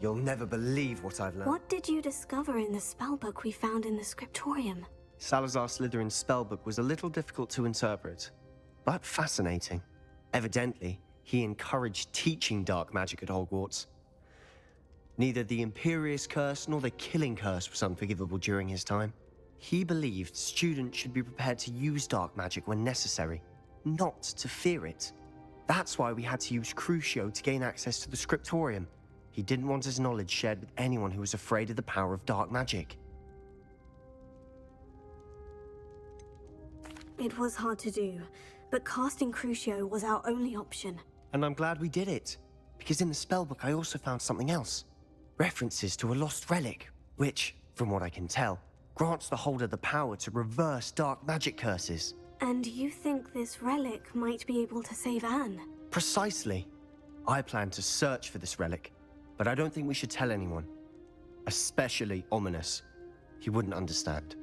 You'll never believe what I've learned. What did you discover in the spellbook we found in the scriptorium? Salazar Slytherin's spellbook was a little difficult to interpret, but fascinating. Evidently, he encouraged teaching dark magic at Hogwarts. Neither the Imperious Curse nor the Killing Curse was unforgivable during his time. He believed students should be prepared to use dark magic when necessary, not to fear it. That's why we had to use Crucio to gain access to the scriptorium. He didn't want his knowledge shared with anyone who was afraid of the power of dark magic. It was hard to do, but casting Crucio was our only option. And I'm glad we did it, because in the spellbook I also found something else. References to a lost relic, which, from what I can tell, grants the holder the power to reverse dark magic curses. And you think this relic might be able to save Anne? Precisely. I plan to search for this relic, but I don't think we should tell anyone. Especially Ominous. He wouldn't understand.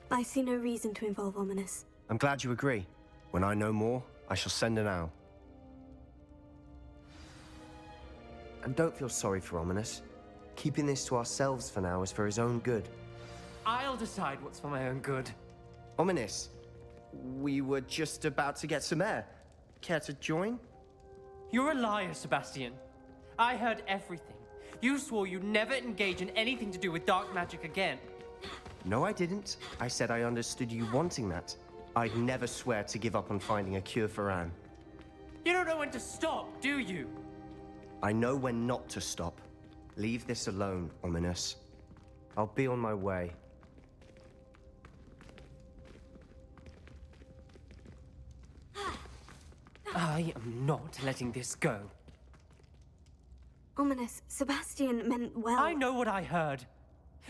I see no reason to involve Ominous. I'm glad you agree. When I know more, I shall send an owl. And don't feel sorry for Ominous. Keeping this to ourselves for now is for his own good. I'll decide what's for my own good. Ominous, we were just about to get some air. Care to join? You're a liar, Sebastian. I heard everything. You swore you'd never engage in anything to do with dark magic again. No, I didn't. I said I understood you wanting that. I'd never swear to give up on finding a cure for Anne. You don't know when to stop, do you? I know when not to stop. Leave this alone, Ominous. I'll be on my way. I am not letting this go. Ominous, Sebastian meant well. I know what I heard.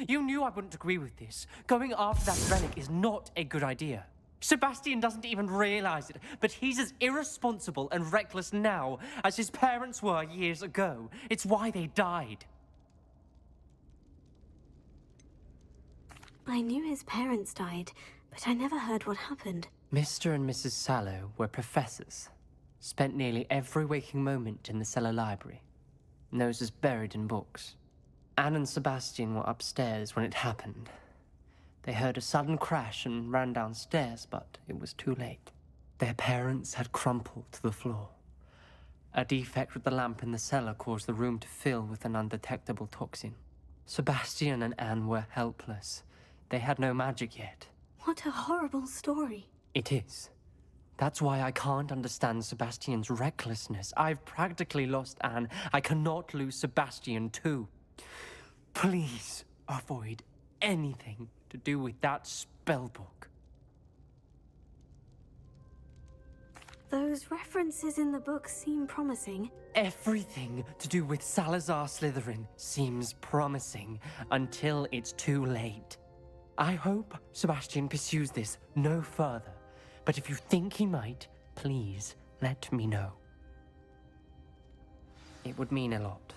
You knew I wouldn't agree with this. Going after that relic is not a good idea. Sebastian doesn't even realize it, but he's as irresponsible and reckless now as his parents were years ago. It's why they died. I knew his parents died, but I never heard what happened. Mr. and Mrs. Sallow were professors. Spent nearly every waking moment in the cellar library. Noses buried in books. Anne and Sebastian were upstairs when it happened. They heard a sudden crash and ran downstairs, but it was too late. Their parents had crumpled to the floor. A defect with the lamp in the cellar caused the room to fill with an undetectable toxin. Sebastian and Anne were helpless. They had no magic yet. What a horrible story. It is. That's why I can't understand Sebastian's recklessness. I've practically lost Anne. I cannot lose Sebastian too. Please avoid anything to do with that spellbook. Those references in the book seem promising. Everything to do with Salazar Slytherin seems promising until it's too late. I hope Sebastian pursues this no further, but if you think he might, please let me know. It would mean a lot.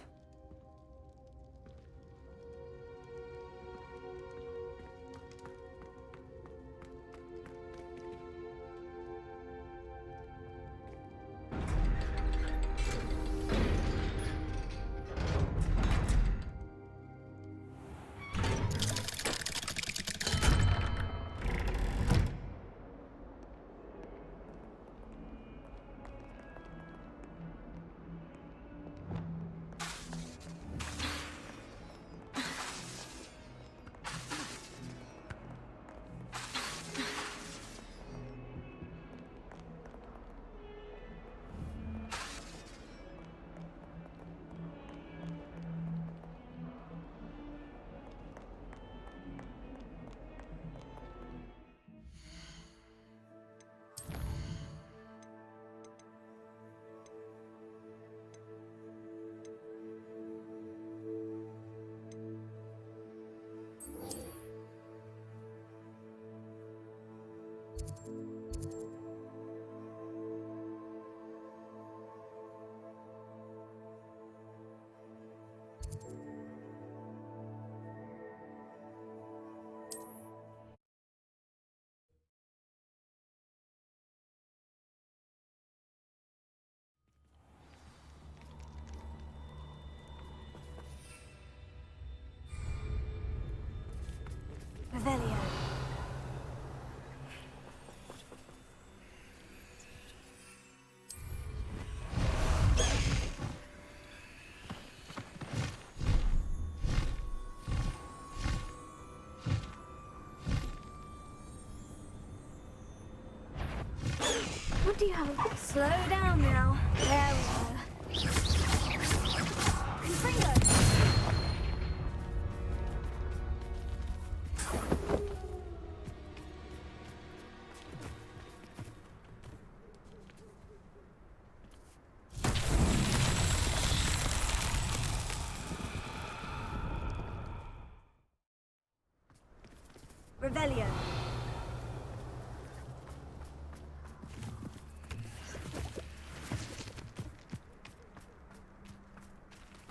Revelio. What do you have? Slow down now. There we go. Confringo. Revelio.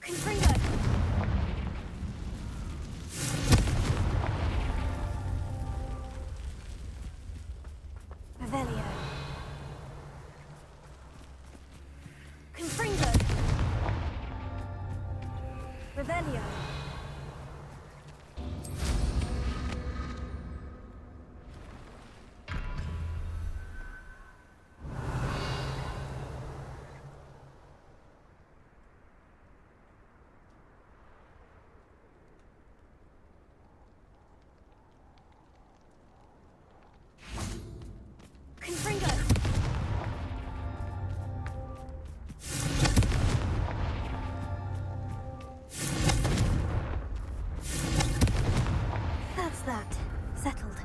Confringo. Revelio. Confringo. Revelio. Confringo. That's that. Settled.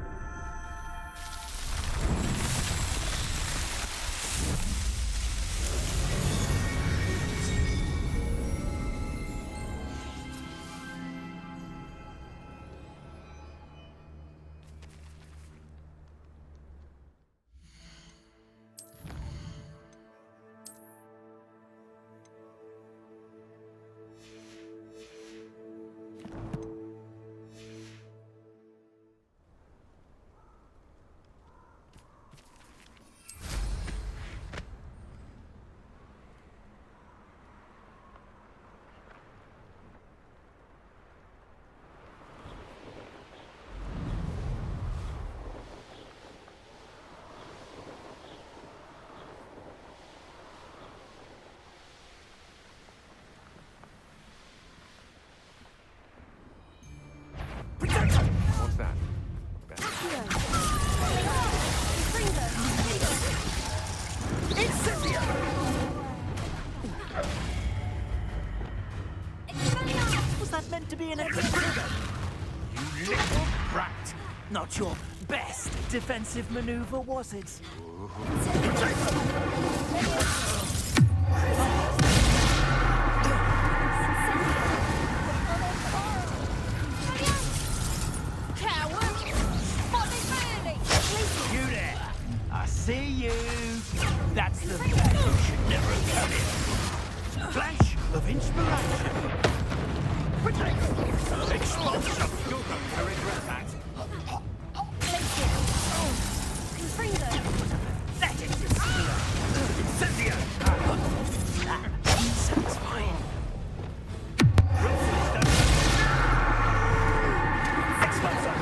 What's that? Accio. Confringo. Incendio! Was that meant to be an explosion? You little brat! Not your best defensive maneuver, was it? You there! I see you! That's the best you should never have come in. Flash of inspiration! Expulsion! You're going to regret that. Confringo. That is the spear! Incendio! Satisfying. Expulsion!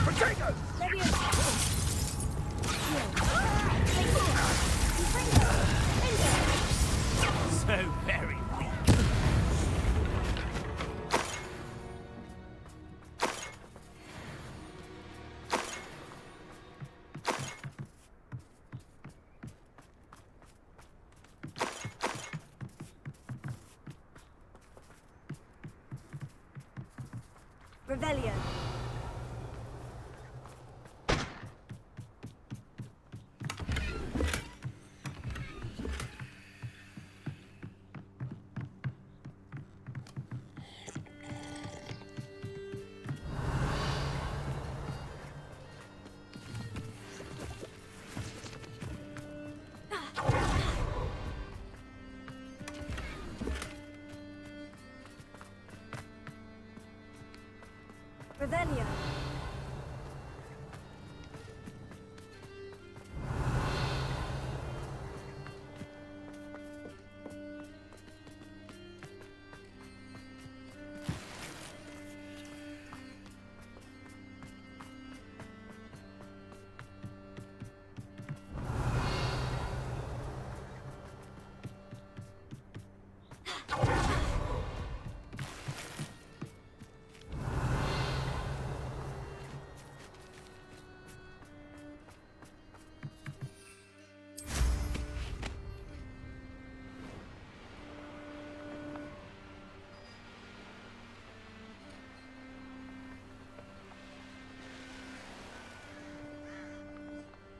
Potato! So very weak. Revelio. Revelio.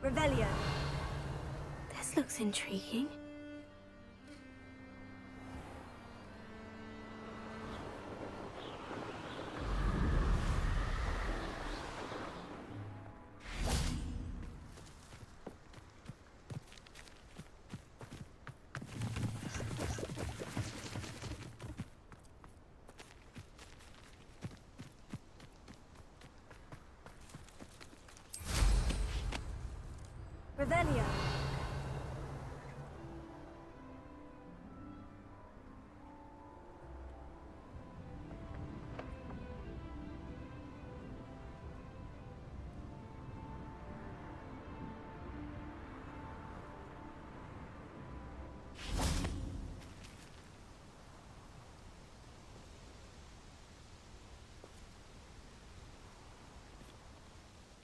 Revelio. This looks intriguing. Revelio.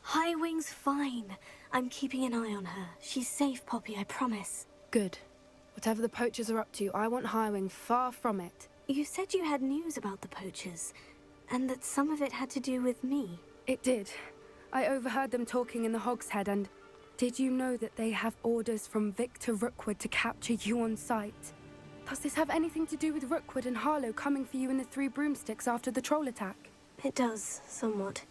Highwing's fine. I'm keeping an eye on her. She's safe, Poppy, I promise. Good. Whatever the poachers are up to, I want Highwing far from it. You said you had news about the poachers, and that some of it had to do with me. It did. I overheard them talking in the Hogshead, and did you know that they have orders from Victor Rookwood to capture you on sight? Does this have anything to do with Rookwood and Harlow coming for you in the Three Broomsticks after the troll attack? It does, somewhat.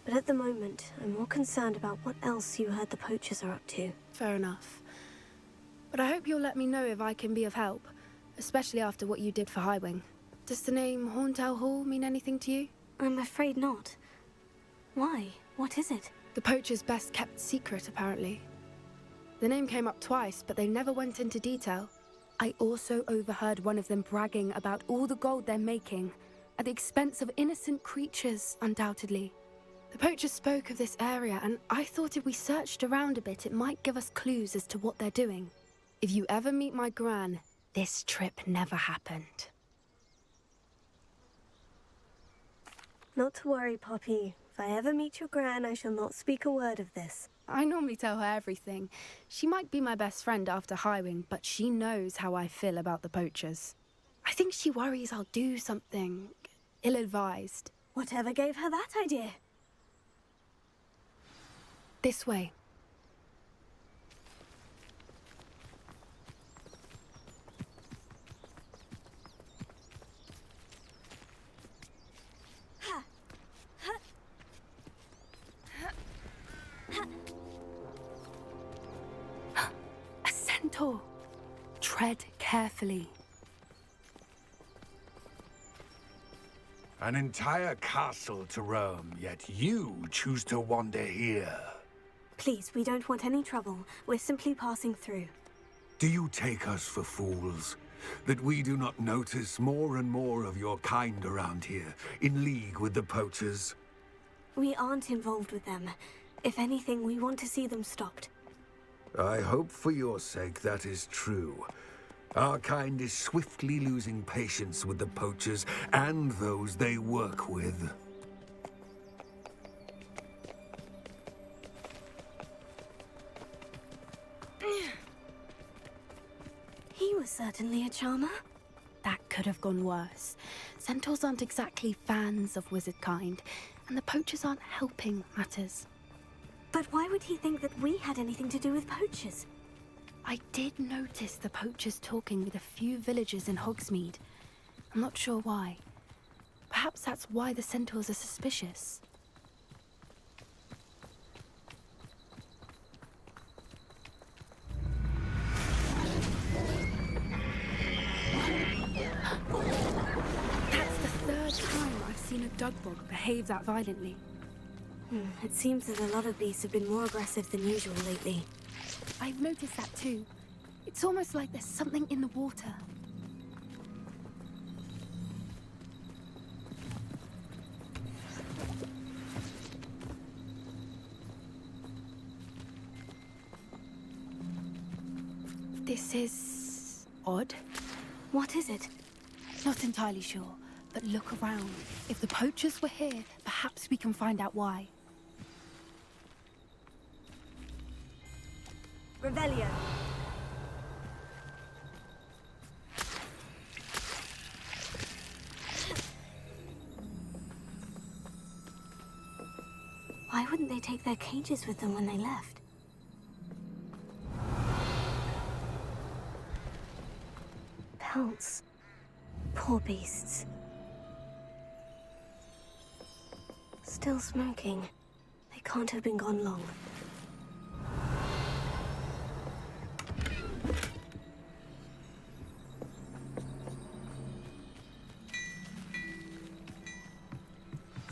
But at the moment, I'm more concerned about what else you heard the poachers are up to. Fair enough. But I hope you'll let me know if I can be of help, especially after what you did for Highwing. Does the name Horntail Hall mean anything to you? I'm afraid not. Why? What is it? The poachers' best kept secret, apparently. The name came up twice, but they never went into detail. I also overheard one of them bragging about all the gold they're making, at the expense of innocent creatures, undoubtedly. The poachers spoke of this area, and I thought if we searched around a bit, it might give us clues as to what they're doing. If you ever meet my gran, this trip never happened. Not to worry, Poppy. If I ever meet your gran, I shall not speak a word of this. I normally tell her everything. She might be my best friend after Highwing, but she knows how I feel about the poachers. I think she worries I'll do something ill-advised. Whatever gave her that idea? This way. A centaur. Tread carefully. An entire castle to roam, yet you choose to wander here. Please, we don't want any trouble. We're simply passing through. Do you take us for fools? That we do not notice more and more of your kind around here, in league with the poachers? We aren't involved with them. If anything, we want to see them stopped. I hope for your sake that is true. Our kind is swiftly losing patience with the poachers and those they work with. He was certainly a charmer. That could have gone worse. Centaurs aren't exactly fans of wizard kind, and the poachers aren't helping matters. But why would he think that we had anything to do with poachers? I did notice the poachers talking with a few villagers in Hogsmeade. I'm not sure why. Perhaps that's why the centaurs are suspicious. That's the third time I've seen a dugbog behave that violently. It seems that a lot of beasts have been more aggressive than usual lately. I've noticed that too. It's almost like there's something in the water. This is odd. What is it? Not entirely sure, but look around. If the poachers were here, perhaps we can find out why. Revelio. Why wouldn't they take their cages with them when they left? animals. Poor beasts. Still smoking. They can't have been gone long.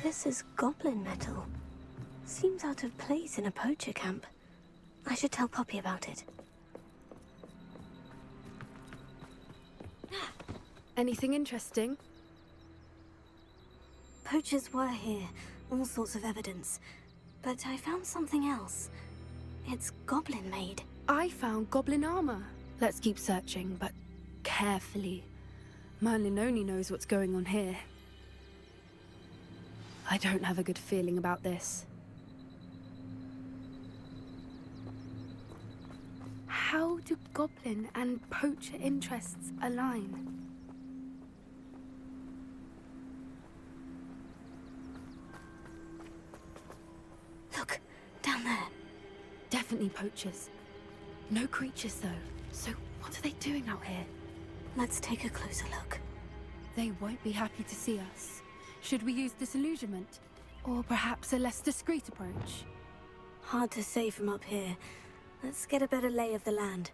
This is goblin metal. Seems out of place in a poacher camp. I should tell Poppy about it. Anything interesting? Poachers were here, all sorts of evidence. But I found something else. It's goblin-made. I found goblin armor. Let's keep searching, but carefully. Merlin only knows what's going on here. I don't have a good feeling about this. How do goblin and poacher interests align? Look, down there. Definitely poachers. No creatures, though. So what are they doing out here? Let's take a closer look. They won't be happy to see us. Should we use disillusionment? Or perhaps a less discreet approach? Hard to say from up here. Let's get a better lay of the land.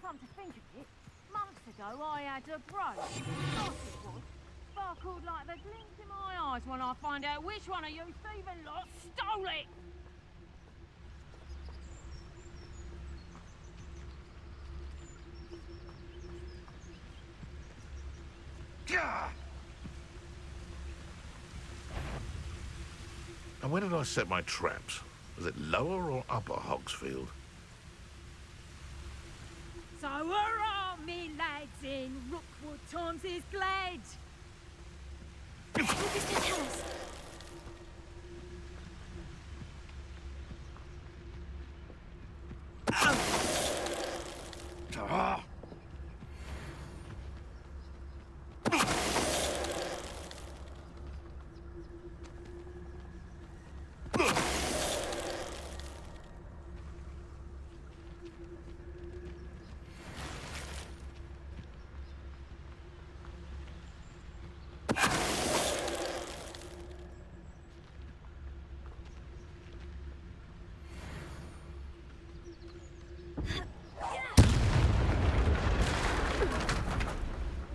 Come to think of it, months ago I had a brooch. Gosh, it was. Sparkled like the glint in my eyes when I find out which one of you thieving lot stole it. And where did I set my traps? Was it lower or upper Hogsfield? So hurrah, me lads, in Rookwood times is glad. What does that tell us?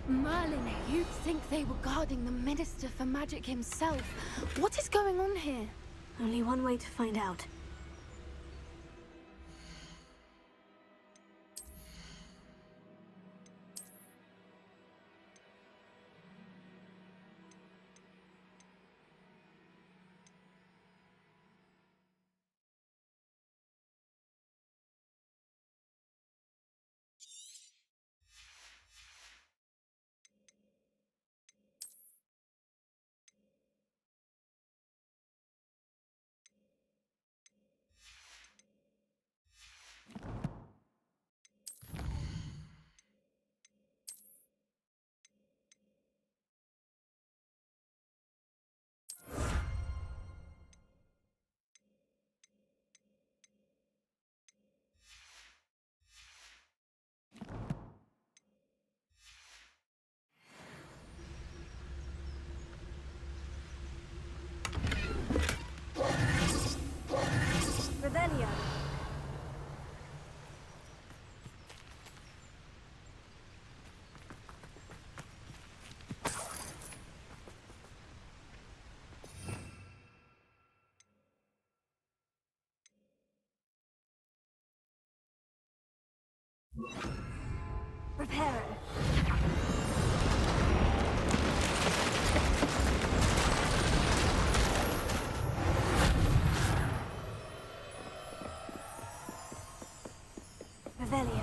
Merlin, you'd think they were guarding the Minister for Magic himself. What is going on here? Only one way to find out. Revelio. Reparo. Revelio.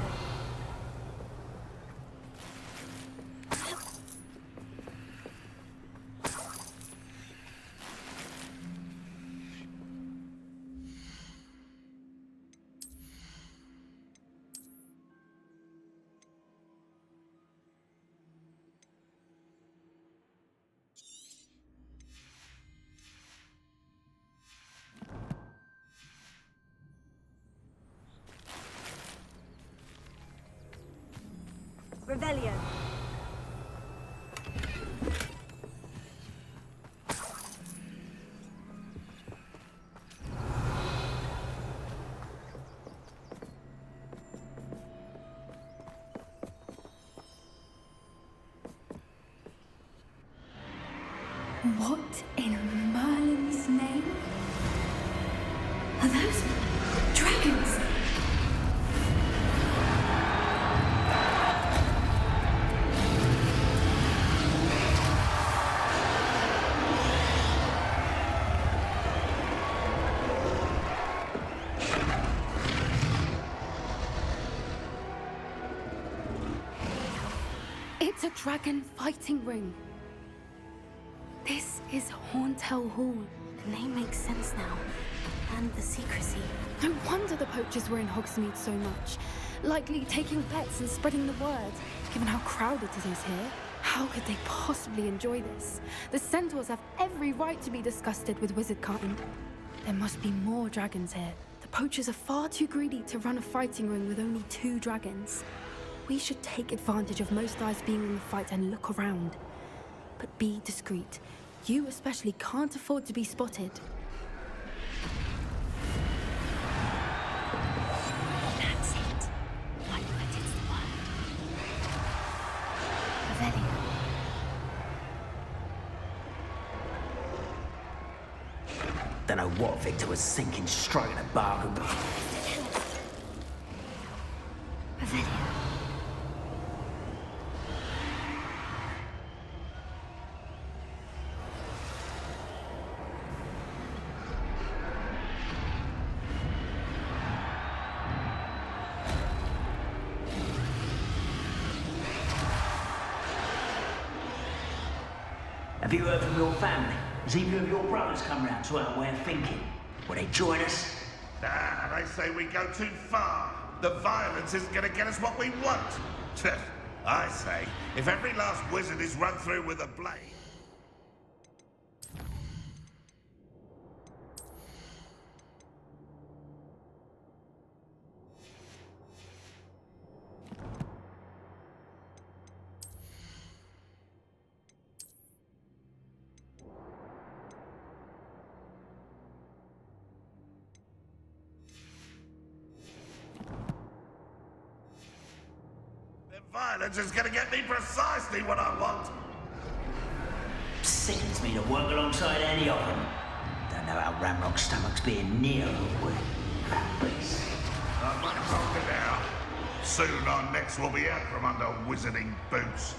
Revelio. What in Merlin's name? Are those dragons? It's a dragon fighting ring. This is Hauntel Hall. The name makes sense now. And the secrecy. No wonder the poachers were in Hogsmeade so much. Likely taking bets and spreading the word. Given how crowded it is here, how could they possibly enjoy this? The centaurs have every right to be disgusted with wizardkind. There must be more dragons here. The poachers are far too greedy to run a fighting ring with only 2 dragons. We should take advantage of most eyes being in the fight and look around. But be discreet. You especially can't afford to be spotted. That's it. Like that is the word. Revelio. Don't know what Victor was thinking, striking a bargain. Revelio. Have you heard from your family? Has either of your brothers come round to our way of thinking? Will they join us? Nah, they say we go too far. The violence isn't going to get us what we want. I say, if every last wizard is run through with a blade... Violence is going to get me precisely what I want. Sickens me to work alongside any of them. Don't know how Ramrock's stomach's being near Rookwood. That beast. Not much longer now. Soon our necks will be out from under wizarding boots.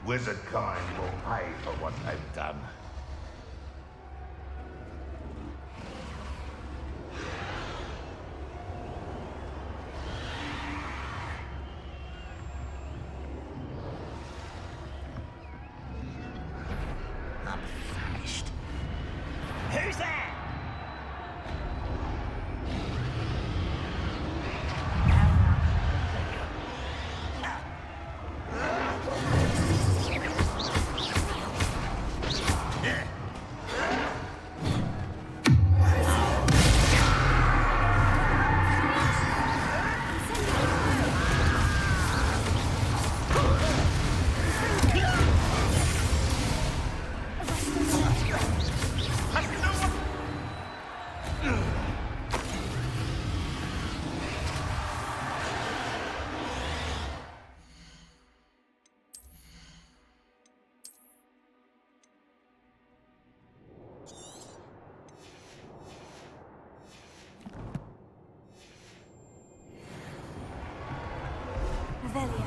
Wizardkind will pay for what they've done. Who's there? Revelio.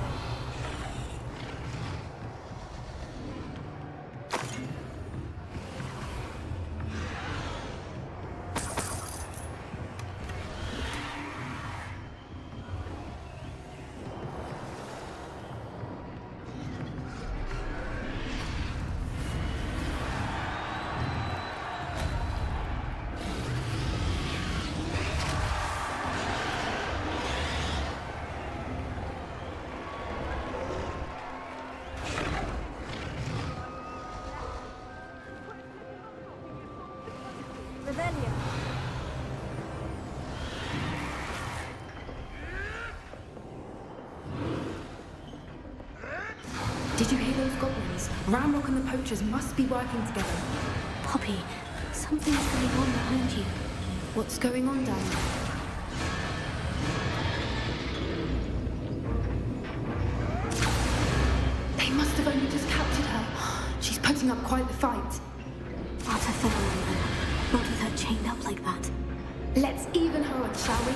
Did you hear those goblins? Ramrock and the poachers must be working together. Poppy, something's going on behind you. What's going on down there? They must have only just captured her. She's putting up quite the fight. Not a feather on there. Not with her chained up like that. Let's even her up, shall we?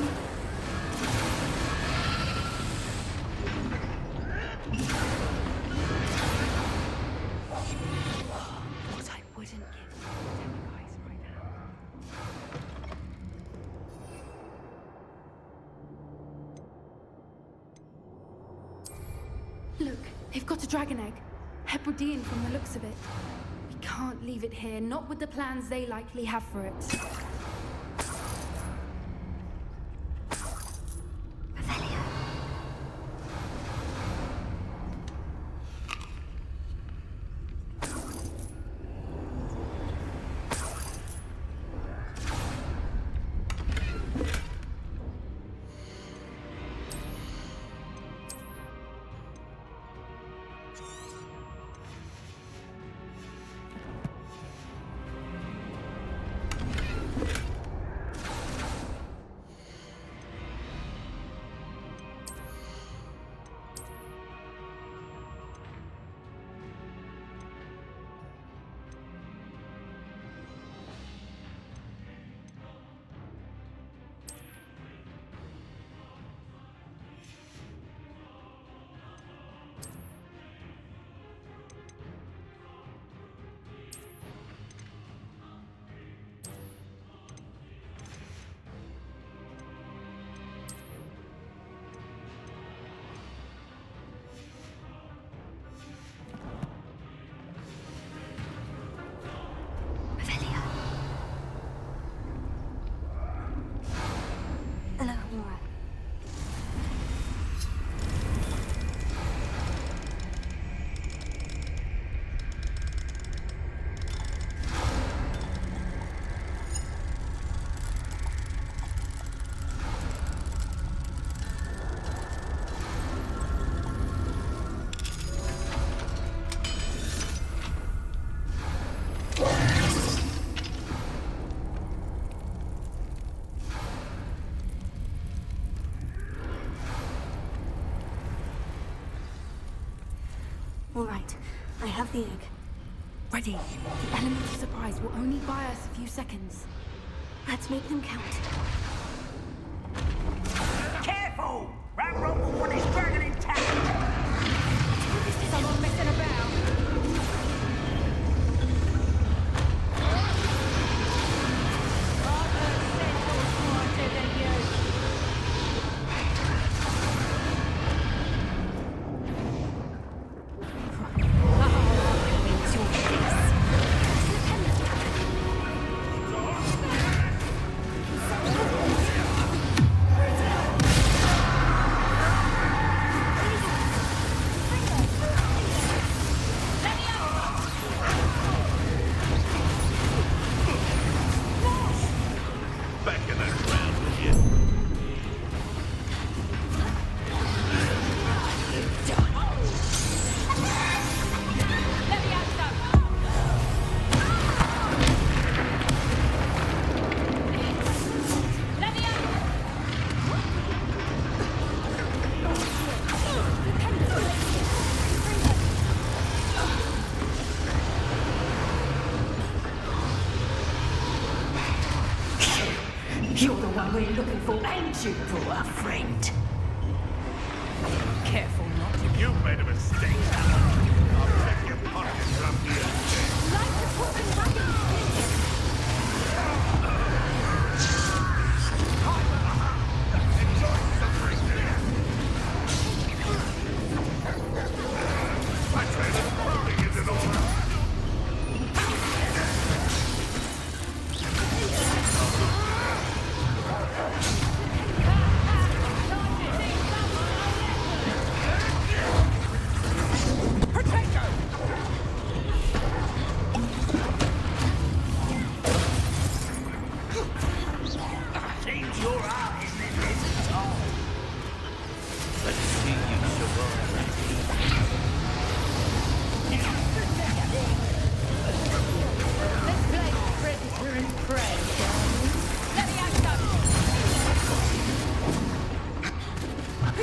What I wouldn't give for them guys right now. Look, they've got a dragon egg. Hebridean from the looks of it. We can't leave it here, not with the plans they likely have for it. Hello, Nora. All right, I have the egg. Ready. The element of surprise will only buy us a few seconds. Let's make them count. Careful! Ramrock will want his dragon intact! Someone messing about. You're the one we're looking for, ain't you, poor friend? Careful not to. You made a mistake. I'll check your pockets up here. Like to put them back in Enjoy suffering here. My trailer's falling, is it all right?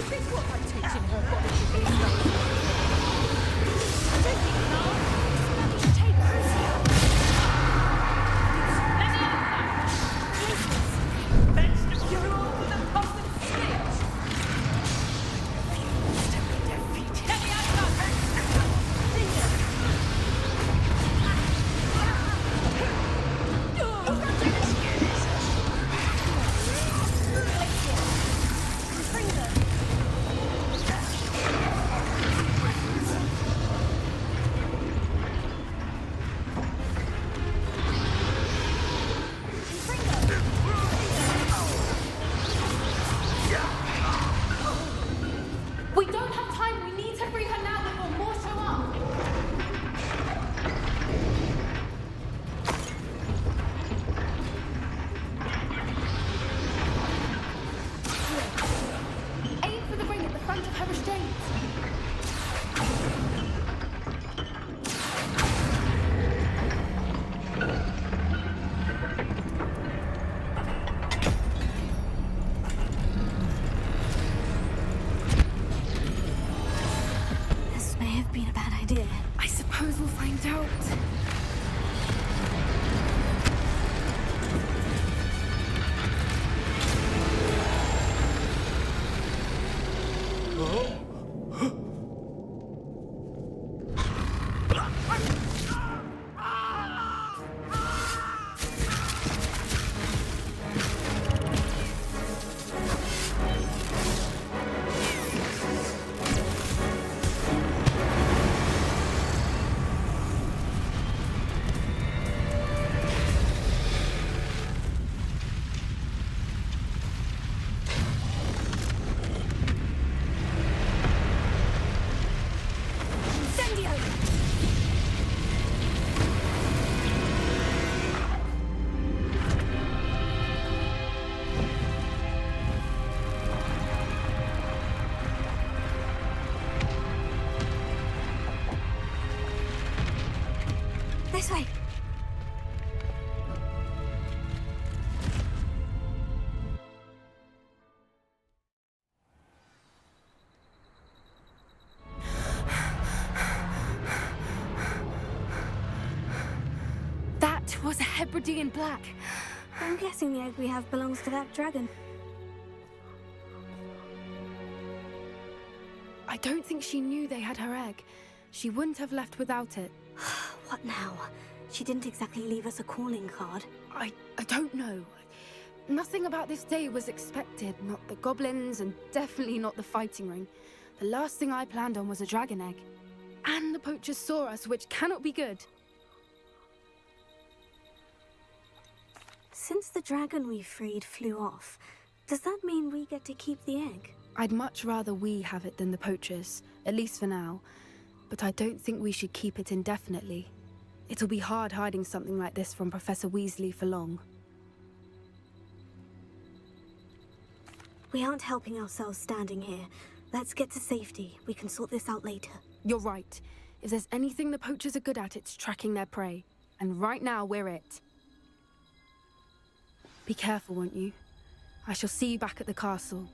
This is what I'm teaching her body to be like. Take her. Vegetable, you're all for the pulp and stitch. Refuse to be defeated. Let me out, We don't have time. We need to free her now before more show up. Aim for the ring at the front of her restraints. This may have been a bad idea. I suppose we'll find out. This way. That was a Hebridean black. I'm guessing the egg we have belongs to that dragon. I don't think she knew they had her egg. She wouldn't have left without it. What now? She didn't exactly leave us a calling card. I don't know. Nothing about this day was expected. Not the goblins, and definitely not the fighting ring. The last thing I planned on was a dragon egg. And the poachers saw us, which cannot be good. Since the dragon we freed flew off, does that mean we get to keep the egg? I'd much rather we have it than the poachers, at least for now. But I don't think we should keep it indefinitely. It'll be hard hiding something like this from Professor Weasley for long. We aren't helping ourselves standing here. Let's get to safety. We can sort this out later. You're right. If there's anything the poachers are good at, it's tracking their prey. And right now, we're it. Be careful, won't you? I shall see you back at the castle.